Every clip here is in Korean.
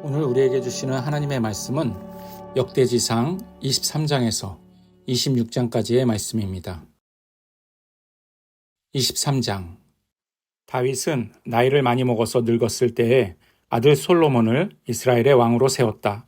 오늘 우리에게 주시는 하나님의 말씀은 역대지상 23장에서 26장까지의 말씀입니다. 23장. 다윗은 나이를 많이 먹어서 늙었을 때에 아들 솔로몬을 이스라엘의 왕으로 세웠다.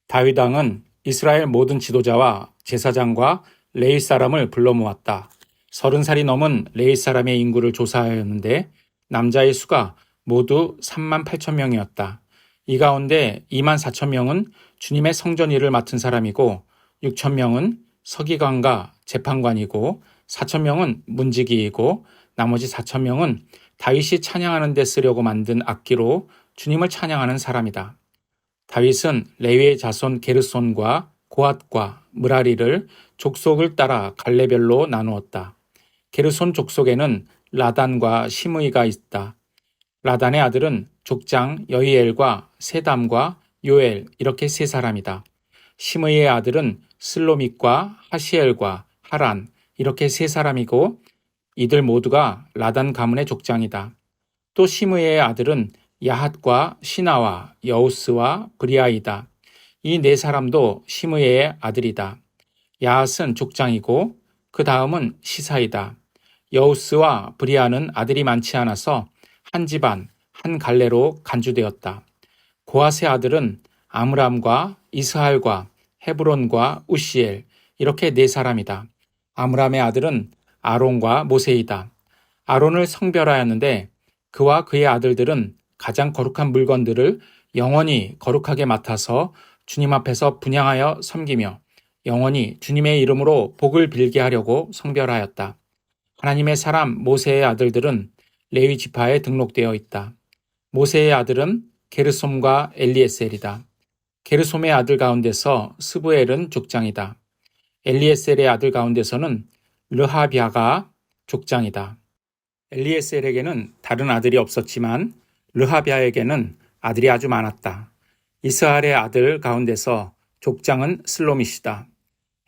다윗 왕은 이스라엘 모든 지도자와 제사장과 레위 사람을 불러 모았다. 30살이 넘은 레위 사람의 인구를 조사하였는데 남자의 수가 모두 38,000명이었다. 이 가운데 24,000명은 주님의 성전 일을 맡은 사람이고 6,000명은 서기관과 재판관이고 4,000명은 문지기이고 나머지 4,000명은 다윗이 찬양하는 데 쓰려고 만든 악기로 주님을 찬양하는 사람이다. 다윗은 레위의 자손 게르손과 고핫과 므라리를 족속을 따라 갈래별로 나누었다. 게르손 족속에는 라단과 시므이가 있다. 라단의 아들은 족장 여히엘과 세담과 요엘 이렇게 세 사람이다. 시므이의 아들은 슬로밋과 하시엘과 하란 이렇게 세 사람이고 이들 모두가 라단 가문의 족장이다. 또 시므이의 아들은 야핫과 시나와 여우스와 브리아이다. 이 네 사람도 시므이의 아들이다. 야핫은 족장이고 그 다음은 시사이다. 여우스와 브리아는 아들이 많지 않아서 한 집안, 한 갈래로 간주되었다. 고핫의 아들은 아므람과 이스할과 헤브론과 우시엘 이렇게 네 사람이다. 아므람의 아들은 아론과 모세이다. 아론을 성별하였는데 그와 그의 아들들은 가장 거룩한 물건들을 영원히 거룩하게 맡아서 주님 앞에서 분향하여 섬기며 영원히 주님의 이름으로 복을 빌게 하려고 성별하였다. 하나님의 사람 모세의 아들들은 레위 지파에 등록되어 있다. 모세의 아들은 게르솜과 엘리에셀이다. 게르솜의 아들 가운데서 스부엘은 족장이다. 엘리에셀의 아들 가운데서는 르하비아가 족장이다. 엘리에셀에게는 다른 아들이 없었지만 르하비아에게는 아들이 아주 많았다. 이스할의 아들 가운데서 족장은 슬로밋이다.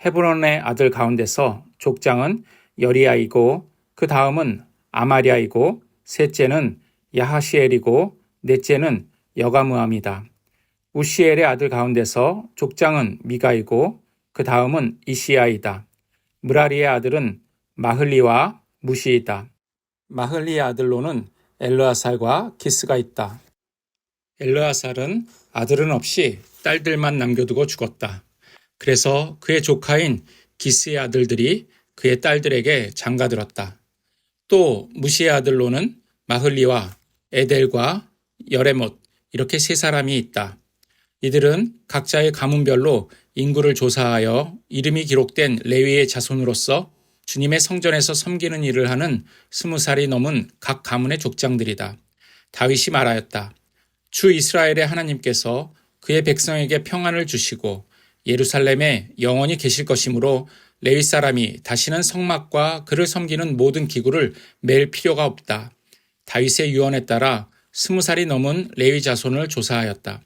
헤브론의 아들 가운데서 족장은 여리야이고 그 다음은 아마리아이고 셋째는 야하시엘이고 넷째는 여가무함이다. 우시엘의 아들 가운데서 족장은 미가이고 그 다음은 이시야이다. 므라리의 아들은 마흘리와 무시이다. 마흘리의 아들로는 엘르아살과 기스가 있다. 엘르아살은 아들은 없이 딸들만 남겨두고 죽었다. 그래서 그의 조카인 기스의 아들들이 그의 딸들에게 장가들었다. 또 무시의 아들로는 마흘리와 에델과 여레못 이렇게 세 사람이 있다. 이들은 각자의 가문별로 인구를 조사하여 이름이 기록된 레위의 자손으로서 주님의 성전에서 섬기는 일을 하는 20살이 넘은 각 가문의 족장들이다. 다윗이 말하였다. 주 이스라엘의 하나님께서 그의 백성에게 평안을 주시고 예루살렘에 영원히 계실 것이므로 레위 사람이 다시는 성막과 그를 섬기는 모든 기구를 맬 필요가 없다. 다윗의 유언에 따라 20살이 넘은 레위 자손을 조사하였다.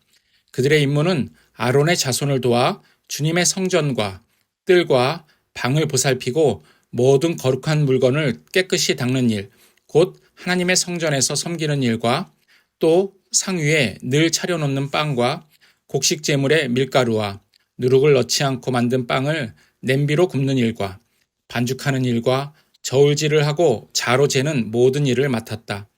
그들의 임무는 아론의 자손을 도와 주님의 성전과 뜰과 방을 보살피고 모든 거룩한 물건을 깨끗이 닦는 일, 곧 하나님의 성전에서 섬기는 일과 또 상 위에 늘 차려놓는 빵과 곡식 제물의 밀가루와 누룩을 넣지 않고 만든 빵을 냄비로 굽는 일과 반죽하는 일과 저울질을 하고 자로 재는 모든 일을 맡았다.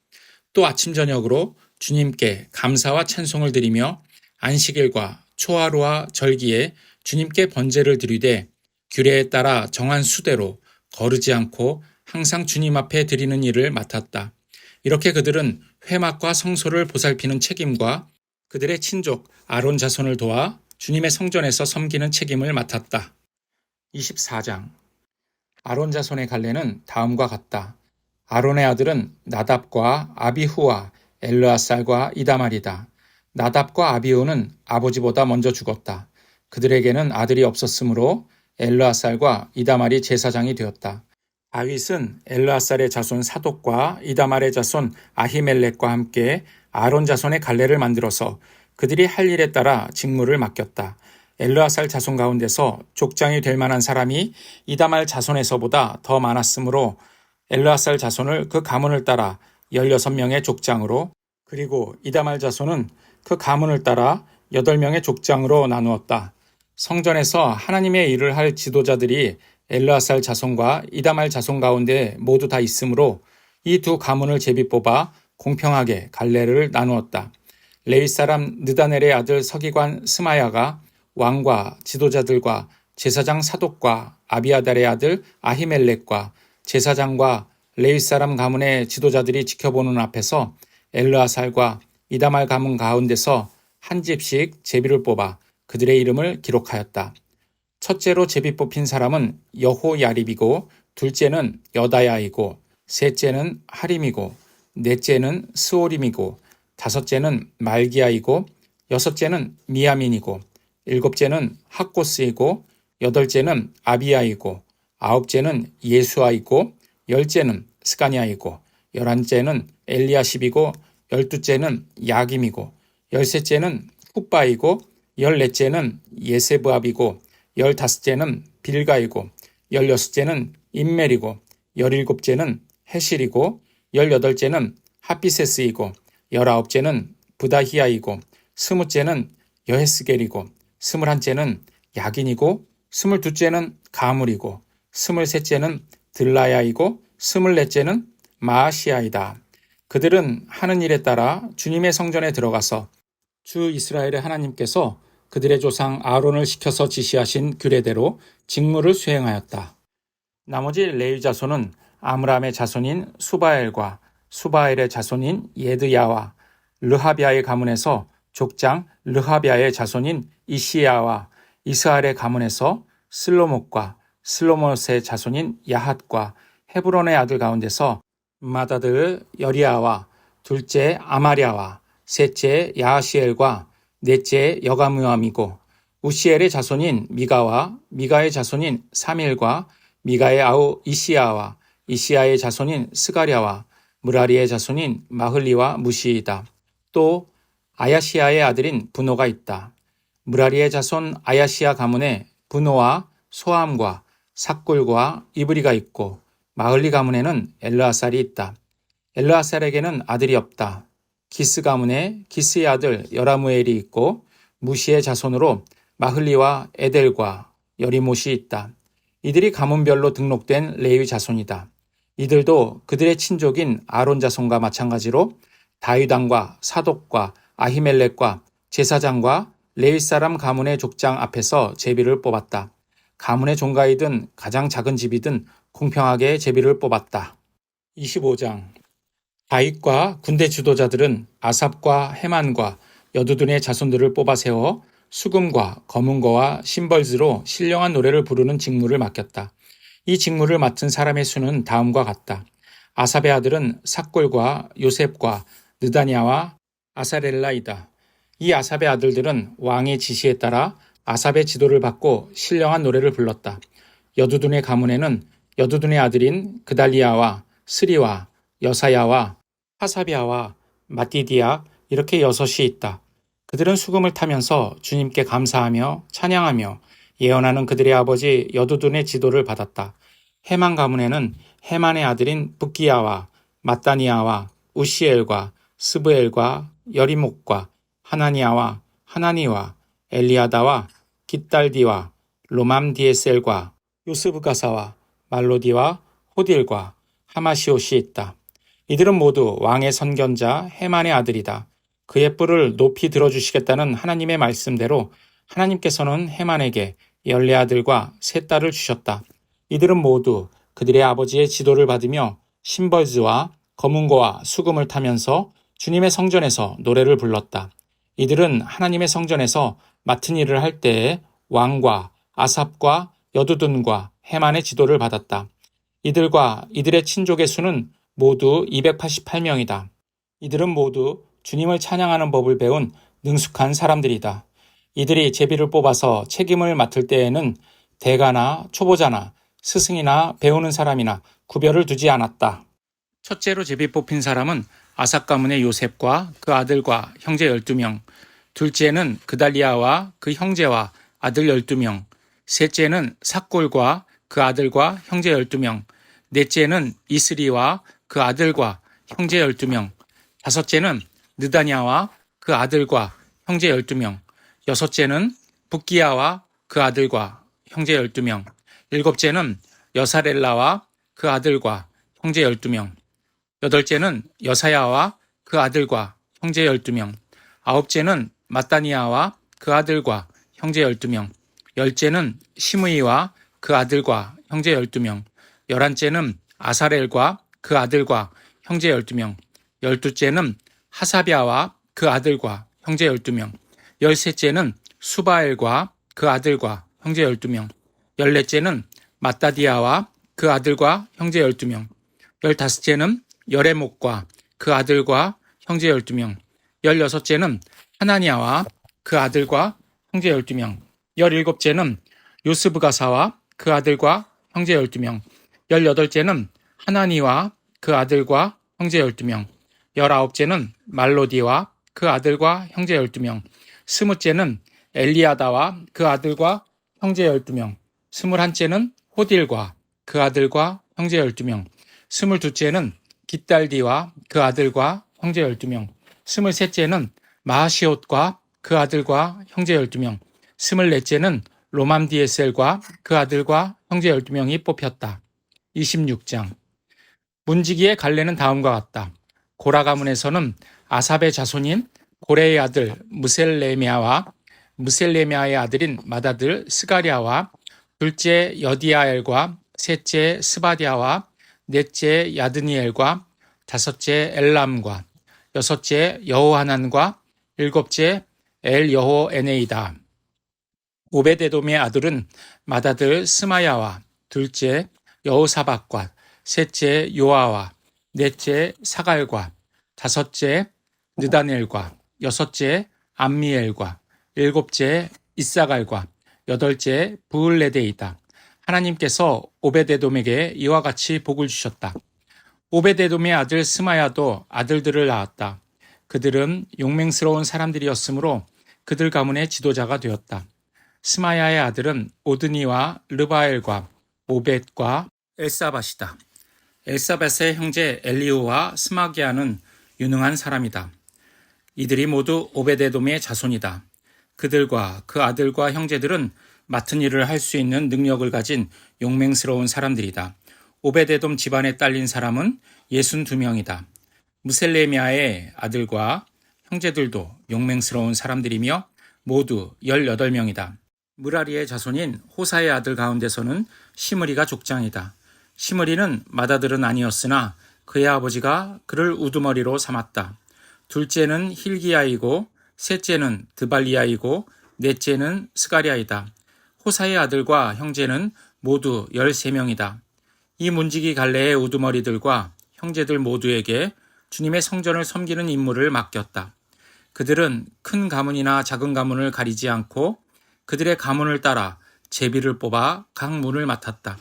또 아침 저녁으로 주님께 감사와 찬송을 드리며 안식일과 초하루와 절기에 주님께 번제를 드리되 규례에 따라 정한 수대로 거르지 않고 항상 주님 앞에 드리는 일을 맡았다. 이렇게 그들은 회막과 성소를 보살피는 책임과 그들의 친족 아론 자손을 도와 주님의 성전에서 섬기는 책임을 맡았다. 24장. 아론 자손의 갈래는 다음과 같다. 아론의 아들은 나답과 아비후와 엘르아살과 이다말이다. 나답과 아비후는 아버지보다 먼저 죽었다. 그들에게는 아들이 없었으므로 엘르아살과 이다말이 제사장이 되었다. 다윗은 엘르아살의 자손 사독과 이다말의 자손 아히멜렉과 함께 아론 자손의 갈래를 만들어서 그들이 할 일에 따라 직무를 맡겼다. 엘르아살 자손 가운데서 족장이 될 만한 사람이 이다말 자손에서보다 더 많았으므로 엘르아살 자손을 그 가문을 따라 16명의 족장으로 그리고 이다말 자손은 그 가문을 따라 8명의 족장으로 나누었다. 성전에서 하나님의 일을 할 지도자들이 엘르아살 자손과 이다말 자손 가운데 모두 다 있으므로 이 두 가문을 제비 뽑아 공평하게 갈래를 나누었다. 레위 사람 느다넬의 아들 서기관 스마야가 왕과 지도자들과 제사장 사독과 아비아달의 아들 아히멜렉과 제사장과 레위 사람 가문의 지도자들이 지켜보는 앞에서 엘르아살과 이다말 가문 가운데서 한 집씩 제비를 뽑아 그들의 이름을 기록하였다. 첫째로 제비 뽑힌 사람은 여호야립이고 둘째는 여다야이고 셋째는 하림이고 넷째는 스오림이고 다섯째는 말기야이고 여섯째는 미야민이고 일곱째는 학고스이고 여덟째는 아비야이고 아홉째는 예수아이고 열째는 스가냐이고 열한째는 엘리야십이고 열두째는 야김이고 열셋째는 훗바이고 열넷째는 예세브압이고 열다섯째는 빌가이고 열여섯째는 임멜이고 열일곱째는 헤실이고 열여덟째는 하피세스이고 열아홉째는 부다히야이고 스무째는 여헤스겔이고 스물한째는 야긴이고 스물두째는 가물이고 스물셋째는 들라야이고 스물넷째는 마아시아이다. 그들은 하는 일에 따라 주님의 성전에 들어가서 주 이스라엘의 하나님께서 그들의 조상 아론을 시켜서 지시하신 규례대로 직무를 수행하였다. 나머지 레위 자손은 아므람의 자손인 수바엘과 수바엘의 자손인 예드야와 르하비아의 가문에서 족장 르하비아의 자손인 이시야와 이스알의 가문에서 슬로못과 슬로못의 자손인 야핫과 헤브론의 아들 가운데서 마다드 여리아와 둘째 아마랴와 셋째 야하시엘과 넷째 여가무암이고 우시엘의 자손인 미가와 미가의 자손인 사밀과 미가의 아우 이시야와 이시야의 자손인 스가랴와 무라리의 자손인 마흘리와 무시이다. 또 아야시아의 아들인 분노가 있다. 무라리의 자손 아야시아 가문에 분노와 소함과 삭굴과 이브리가 있고 마흘리 가문에는 엘르아살이 있다. 엘르아살에게는 아들이 없다. 기스 가문에 기스의 아들 여라무엘이 있고 무시의 자손으로 마흘리와 에델과 여리못이 있다. 이들이 가문별로 등록된 레위 자손이다. 이들도 그들의 친족인 아론 자손과 마찬가지로 다윗왕과 사독과 아히멜렉과 제사장과 레위 사람 가문의 족장 앞에서 제비를 뽑았다. 가문의 종가이든 가장 작은 집이든 공평하게 제비를 뽑았다. 25장 다윗과 군대 지도자들은 아삽과 헤만과 여두둔의 자손들을 뽑아 세워 수금과 검은거와 심벌즈로 신령한 노래를 부르는 직무를 맡겼다. 이 직무를 맡은 사람의 수는 다음과 같다. 아삽의 아들은 삭골과 요셉과 느다냐와 아사렐라이다. 이 아삽의 아들들은 왕의 지시에 따라 아삽의 지도를 받고 신령한 노래를 불렀다. 여두둔의 가문에는 여두둔의 아들인 그달리아와 스리와 여사야와 하사비아와 마띠디아 이렇게 6이 있다. 그들은 수금을 타면서 주님께 감사하며 찬양하며 예언하는 그들의 아버지 여두둔의 지도를 받았다. 헤만 가문에는 헤만의 아들인 붓기야와 마따니아와 우시엘과 스브엘과 여리목과 하나니아와 하나니와 엘리아다와 깃달디와 로맘디에셀과 요스브가사와 말로디와 호딜과 하마시옷이 있다. 이들은 모두 왕의 선견자 헤만의 아들이다. 그의 뿔을 높이 들어주시겠다는 하나님의 말씀대로 하나님께서는 헤만에게 14아들과 3딸을 주셨다. 이들은 모두 그들의 아버지의 지도를 받으며 심벌즈와 검은고와 수금을 타면서 주님의 성전에서 노래를 불렀다. 이들은 하나님의 성전에서 맡은 일을 할 때에 왕과 아삽과 여두둔과 헤만의 지도를 받았다. 이들과 이들의 친족의 수는 모두 288명이다. 이들은 모두 주님을 찬양하는 법을 배운 능숙한 사람들이다. 이들이 제비를 뽑아서 책임을 맡을 때에는 대가나 초보자나 스승이나 배우는 사람이나 구별을 두지 않았다. 첫째로 제비 뽑힌 사람은 아삽 가문의 요셉과 그 아들과 형제 12명, 둘째는 그달리아와 그 형제와 아들 12명, 셋째는 삭골과 그 아들과 형제 12명, 넷째는 이스리와 그 아들과 형제 12명, 다섯째는 느다냐와 그 아들과 형제 12명, 여섯째는 붓기야와 그 아들과 형제 12명. 일곱째는 여사렐라와 그 아들과 형제 12명. 여덟째는 여사야와 그 아들과 형제 12명. 아홉째는 마따니야와 그 아들과 형제 12명. 열째는 시므이와 그 아들과 형제 12명. 열한째는 아사렐과 그 아들과 형제 12명. 열두째는 하사비아와 그 아들과 형제 12명. 열셋째는 수바엘과 그 아들과 형제 12명. 열넷째는 마따디아와 그 아들과 형제 12명. 열다섯째는 여레목과 그 아들과 형제 12명. 열여섯째는 하나니아와 그 아들과 형제 12명. 열일곱째는 요스브가사와 그 아들과 형제 12명. 열여덟째는 하나니와 그 아들과 형제 12명. 열아홉째는 말로디와 그 아들과 형제 12명. 스무째는 엘리아다와 그 아들과 형제 12명. 스물한째는 호딜과 그 아들과 형제 12명. 스물두째는 깃달디와 그 아들과 형제 12명. 스물셋째는 마하시옷과 그 아들과 형제 12명. 스물넷째는 로맘디에셀과 그 아들과 형제 12명이 뽑혔다. 26장. 문지기의 갈래는 다음과 같다. 고라 가문에서는 아삽의 자손인 고레의 아들 무셀레미아와 무셀레미아의 아들인 맏아들 스가랴와 둘째 여디아엘과 셋째 스바디아와 넷째 야드니엘과 다섯째 엘람과 여섯째 여호하난과 일곱째 엘여호에네이다. 오베데돔의 아들은 맏아들 스마야와 둘째 여호사박과 셋째 요아와 넷째 사갈과 다섯째 느다넬과 여섯째 암미엘과 일곱째 이사갈과 여덟째 부을레데이다. 하나님께서 오베데돔에게 이와 같이 복을 주셨다. 오베데돔의 아들 스마야도 아들들을 낳았다. 그들은 용맹스러운 사람들이었으므로 그들 가문의 지도자가 되었다. 스마야의 아들은 오드니와 르바엘과 오벳과 엘사밧이다. 엘사밧의 형제 엘리우와 스마기야는 유능한 사람이다. 이들이 모두 오베데돔의 자손이다. 그들과 그 아들과 형제들은 맡은 일을 할 수 있는 능력을 가진 용맹스러운 사람들이다. 오베데돔 집안에 딸린 사람은 62명이다. 무셀레미아의 아들과 형제들도 용맹스러운 사람들이며 모두 18명이다. 무라리의 자손인 호사의 아들 가운데서는 시므리가 족장이다. 시므리는 맏아들은 아니었으나 그의 아버지가 그를 우두머리로 삼았다. 둘째는 힐기야이고 셋째는 드발리야이고 넷째는 스가랴이다. 호사의 아들과 형제는 모두 13명이다. 이 문지기 갈래의 우두머리들과 형제들 모두에게 주님의 성전을 섬기는 임무를 맡겼다. 그들은 큰 가문이나 작은 가문을 가리지 않고 그들의 가문을 따라 제비를 뽑아 각 문을 맡았다.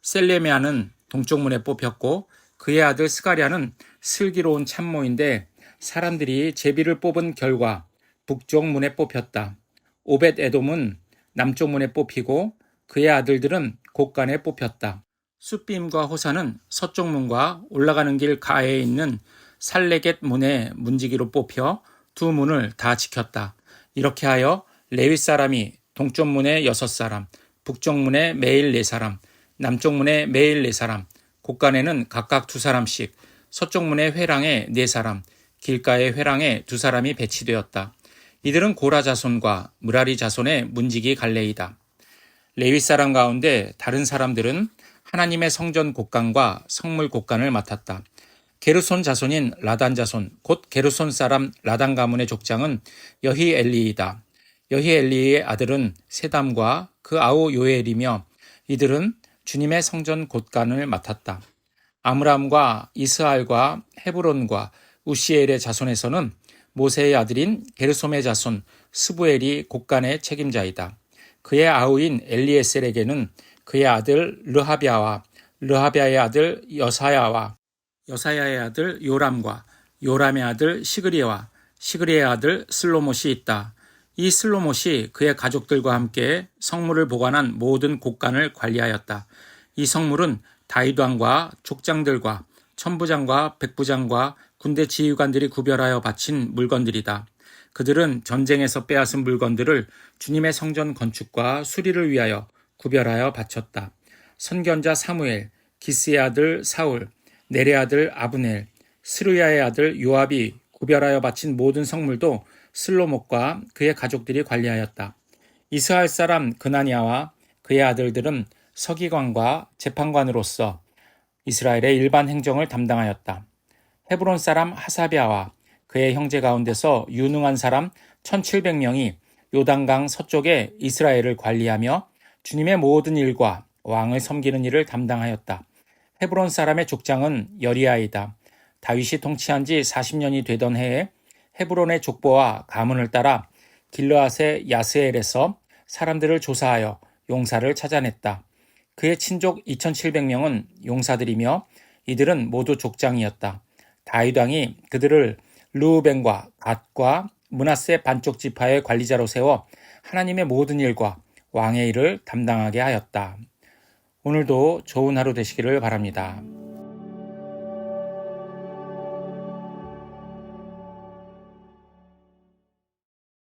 셀레메아는 동쪽 문에 뽑혔고 그의 아들 스가랴는 슬기로운 참모인데 사람들이 제비를 뽑은 결과 북쪽 문에 뽑혔다. 오벳 에돔은 남쪽 문에 뽑히고 그의 아들들은 곳간에 뽑혔다. 숫빔과 호사는 서쪽 문과 올라가는 길 가에 있는 살레겟 문의 문지기로 뽑혀 두 문을 다 지켰다. 이렇게 하여 레위 사람이 동쪽 문에 6사람, 북쪽 문에 매일 4사람, 남쪽 문에 매일 4사람, 곳간에는 각각 2사람씩, 서쪽 문의 회랑에 4사람, 길가의 회랑에 2사람이 배치되었다. 이들은 고라 자손과 무라리 자손의 문지기 갈래이다. 레위 사람 가운데 다른 사람들은 하나님의 성전 곳간과 성물 곳간을 맡았다. 게르손 자손인 라단 자손, 곧 게르손 사람 라단 가문의 족장은 여히엘리이다. 여히엘리의 아들은 세담과 그 아우 요엘이며 이들은 주님의 성전 곳간을 맡았다. 아므람과 이스알과 헤브론과 우시엘의 자손에서는 모세의 아들인 게르솜의 자손 스부엘이 곳간의 책임자이다. 그의 아우인 엘리에셀에게는 그의 아들 르하비아와 르하비아의 아들 여사야와 여사야의 아들 요람과 요람의 아들 시그리와 시그리의 아들 슬로못이 있다. 이 슬로못이 그의 가족들과 함께 성물을 보관한 모든 곳간을 관리하였다. 이 성물은 다윗왕과 족장들과 천부장과 백부장과 군대 지휘관들이 구별하여 바친 물건들이다. 그들은 전쟁에서 빼앗은 물건들을 주님의 성전 건축과 수리를 위하여 구별하여 바쳤다. 선견자 사무엘, 기스의 아들 사울, 넬의 아들 아브넬, 스루야의 아들 요압이 구별하여 바친 모든 성물도 슬로목과 그의 가족들이 관리하였다. 이스라엘 사람 그나니아와 그의 아들들은 서기관과 재판관으로서 이스라엘의 일반 행정을 담당하였다. 헤브론 사람 하사비아와 그의 형제 가운데서 유능한 사람 1700명이 요단강 서쪽에 이스라엘을 관리하며 주님의 모든 일과 왕을 섬기는 일을 담당하였다. 헤브론 사람의 족장은 여리아이다. 다윗이 통치한 지 40년이 되던 해에 헤브론의 족보와 가문을 따라 길르앗의 야스엘에서 사람들을 조사하여 용사를 찾아냈다. 그의 친족 2700명은 용사들이며 이들은 모두 족장이었다. 다윗 왕이 그들을 르우벤과 갓과 므낫세 반쪽 지파의 관리자로 세워 하나님의 모든 일과 왕의 일을 담당하게 하였다. 오늘도 좋은 하루 되시기를 바랍니다.